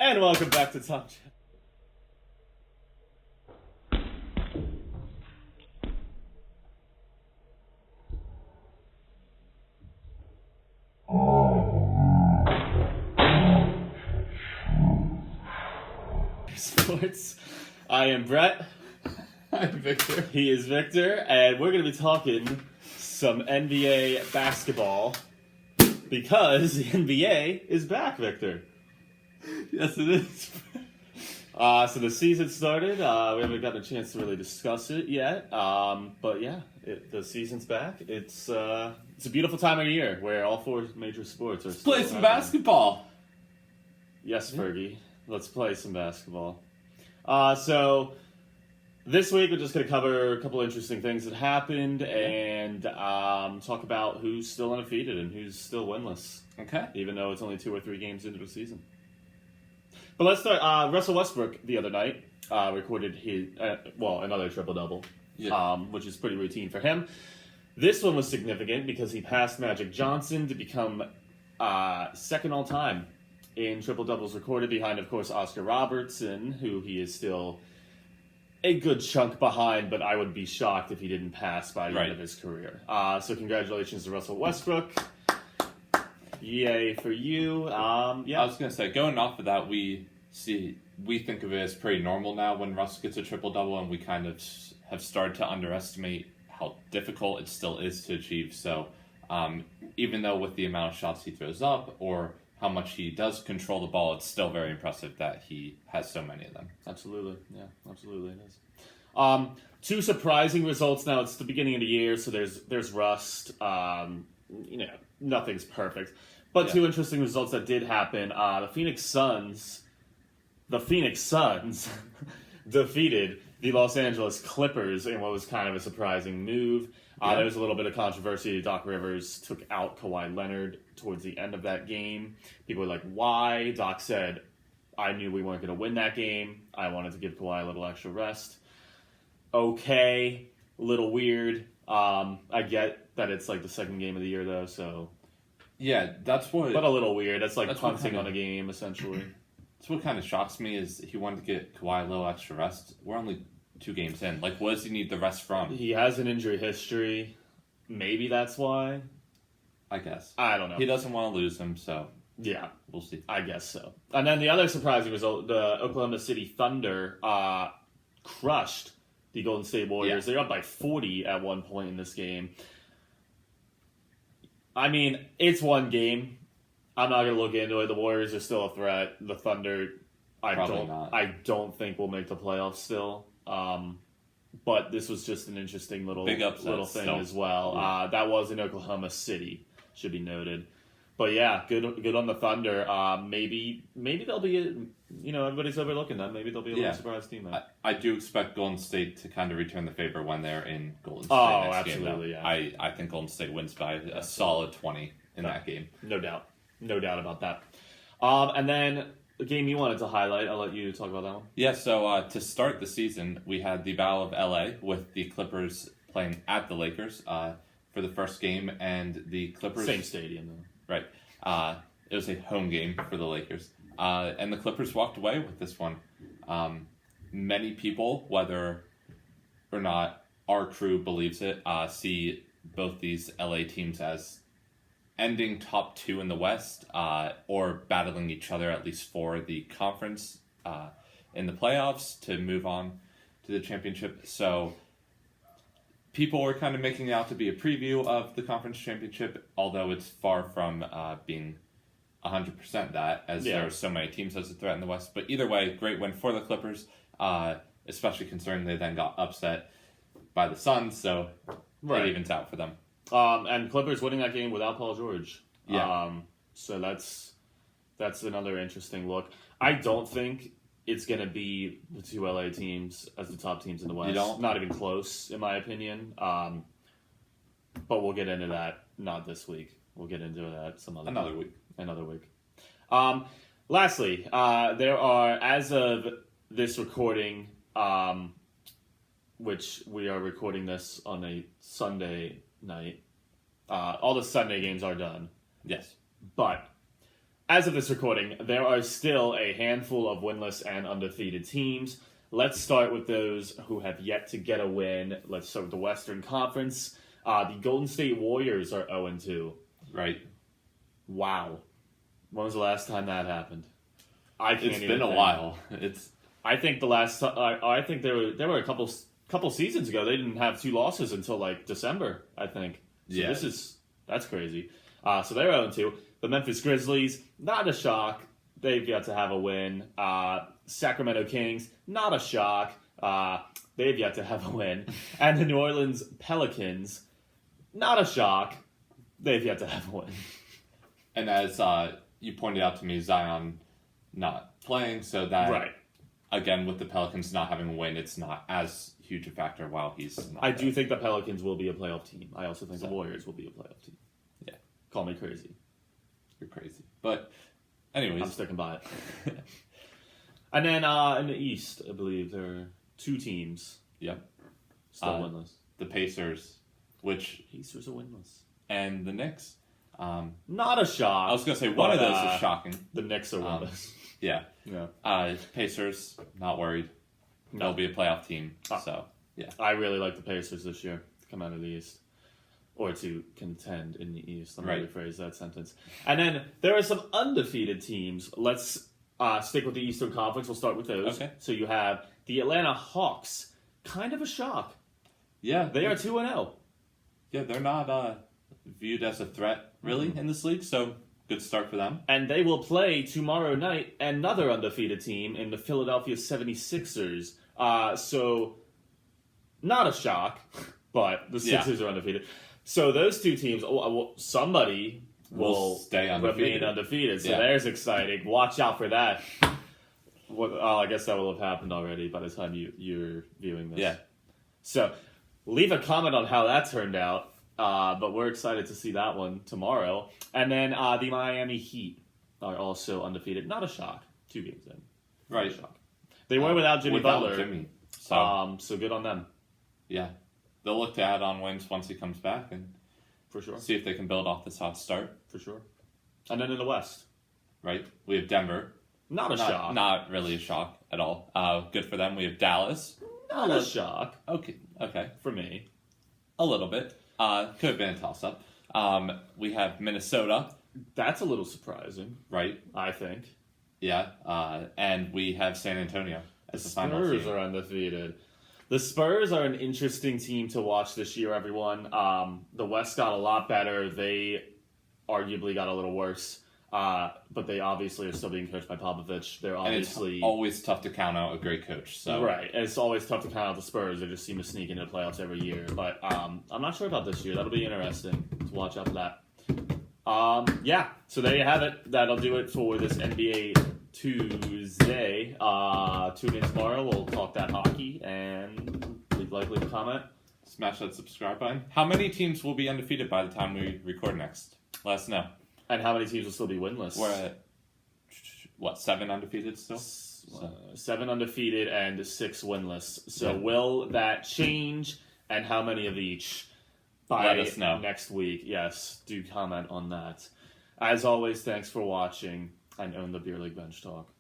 And welcome back to Top Chat. Sports. I am Brett. I'm Victor. He is Victor, and we're going to be talking some NBA basketball because the NBA is back, Victor. Yes, it is. So the season started. We haven't gotten a chance to really discuss it yet, but yeah, the season's back. It's a beautiful time of year where all four major sports are. Let's play some basketball. Yes, Fergie. Let's play some basketball. So this week we're just going to cover a couple interesting things that happened and talk about who's still undefeated and who's still winless. Okay. Even though it's only 2 or 3 games into the season. But let's start. Russell Westbrook the other night recorded his another triple-double, which is pretty routine for him. This one was significant because he passed Magic Johnson to become second all-time in triple-doubles recorded behind, of course, Oscar Robertson, who he is still a good chunk behind, but I would be shocked if he didn't pass by the end of his career. So congratulations to Russell Westbrook. Yay for you. I was going to say, going off of that, we think of it as pretty normal now when Russ gets a triple-double, and we kind of have started to underestimate how difficult it still is to achieve. So even though with the amount of shots he throws up or how much he does control the ball, it's still very impressive that he has so many of them. Absolutely. Yeah, absolutely it is. 2 surprising results now. It's the beginning of the year, so there's rust. Nothing's perfect. But 2 interesting results that did happen. The Phoenix Suns defeated the Los Angeles Clippers in what was kind of a surprising move. There was a little bit of controversy. Doc Rivers took out Kawhi Leonard towards the end of that game. People were like, why? Doc said, I knew we weren't going to win that game. I wanted to give Kawhi a little extra rest. Okay, a little weird. I get that it's like the second game of the year, though, so... Yeah, that's what... But a little weird. That's like punting on a game, essentially. That's what kind of shocks me is he wanted to get Kawhi a little extra rest. We're only 2 games in. Like, what does he need the rest from? He has an injury history. Maybe that's why. I guess. I don't know. He doesn't want to lose him, so... Yeah. We'll see. I guess so. And then the other surprising result, the Oklahoma City Thunder crushed the Golden State Warriors. Yeah. They're up by 40 at one point in this game. I mean, it's one game. I'm not going to look into it. The Warriors are still a threat. The Thunder, I don't think will make the playoffs still. But this was just an interesting little thing as well. Yeah. That was in Oklahoma City, should be noted. But yeah, good on the Thunder. Maybe they'll be, everybody's overlooking them. Maybe they'll be a little surprise team. I do expect Golden State to kind of return the favor when they're in Golden State next absolutely, game. Yeah. I think Golden State wins by a solid 20 in that game. No doubt about that. And then the game you wanted to highlight, I'll let you talk about that one. Yeah, so to start the season, we had the Battle of LA with the Clippers playing at the Lakers for the first game, and the Clippers... Same stadium, though. Right. It was a home game for the Lakers. And the Clippers walked away with this one. Many people, whether or not our crew believes it, see both these LA teams as ending top 2 in the West or battling each other at least for the conference in the playoffs to move on to the championship. So people were kind of making it out to be a preview of the conference championship, although it's far from being 100% that, as there are so many teams as a threat in the West. But either way, great win for the Clippers, especially considering they then got upset by the Suns, so it evens out for them. And Clippers winning that game without Paul George. Yeah. So that's another interesting look. I don't think it's going to be the 2 LA teams as the top teams in the West. You don't? Not even close, in my opinion. But we'll get into that not this week. We'll get into that Another week. Lastly, there are, as of this recording, which we are recording this on a Sunday night, all the Sunday games are done. Yes. But as of this recording, there are still a handful of winless and undefeated teams. Let's start with those who have yet to get a win. Let's start with the Western Conference. The Golden State Warriors are 0-2. Right. Wow. When was the last time that happened? I can't It's even been a think. while. I think the last. I think there were a couple seasons ago. They didn't have 2 losses until like December. I think. So Yeah. That's crazy. So they're 0-2. The Memphis Grizzlies, not a shock. They've yet to have a win. Sacramento Kings, not a shock. They've yet to have a win. And the New Orleans Pelicans, not a shock. They've yet to have a win. And as you pointed out to me, Zion not playing, so that, Right. again, with the Pelicans not having a win, it's not as huge a factor while he's not I there. do think the Pelicans will be a playoff team. I also think the Warriors will be a playoff team. Yeah. Call me crazy. You're crazy. But, I'm anyways. sticking by it. And then in the East, I believe there are 2 teams Yep. still winless. The Pacers, which, Pacers are winless. and the Knicks. Not a shock. I was going to say, one of but, those is shocking. The Knicks are winless. Yeah. Yeah. Pacers, not worried. No. They'll be a playoff team, so, yeah. I really like the Pacers this year to come out of the East. Or to contend in the East. Let me Right. rephrase that sentence. And then there are some undefeated teams. Let's stick with the Eastern Conference. We'll start with those. Okay. So you have the Atlanta Hawks. Kind of a shock. Yeah. They are 2-0. Yeah, they're not viewed as a threat, really, in this league, so good start for them. And they will play tomorrow night another undefeated team in the Philadelphia 76ers. So, not a shock, but the Sixers are undefeated. So those 2 teams, somebody will stay undefeated. remain undefeated. So Yeah. there's exciting. Watch out for that. I guess that will have happened already by the time you're viewing this. Yeah. So leave a comment on how that turned out. But we're excited to see that one tomorrow. And then the Miami Heat are also undefeated. Not a shock. 2 games in. Not a Right. shock. They were without Jimmy Butler. Jimmy. So good on them. Yeah. They'll look to add on wins once he comes back and For sure. see if they can build off this hot start. For sure. And then in the West. Right? We have Denver. Not a shock. Not really a shock at all. Good for them. We have Dallas. Not a shock. Okay. For me. A little bit. Could have been a toss-up. We have Minnesota. That's a little surprising, Right? I think. Yeah. And we have San Antonio as the final Spurs team. are undefeated. The Spurs are an interesting team to watch this year, everyone. The West got a lot better. They arguably got a little worse. But they obviously are still being coached by Popovich. They're And obviously... it's always tough to count out a great coach. So Right. And it's always tough to count out the Spurs. They just seem to sneak into the playoffs every year. But I'm not sure about this year. That'll be interesting to watch out for that. Yeah. So there you have it. That'll do it for this NBA Tuesday. Tune in tomorrow. We'll talk that hockey and leave a comment. smash that subscribe button. How many teams will be undefeated by the time we record next? Let us know. And how many teams will still be winless? We're at 7 undefeated still? 7 undefeated and 6 winless. So Yeah. will that change? And how many of each? By Let us know. next week. Yes, do comment on that. As always, thanks for watching and own the Beer League Bench Talk.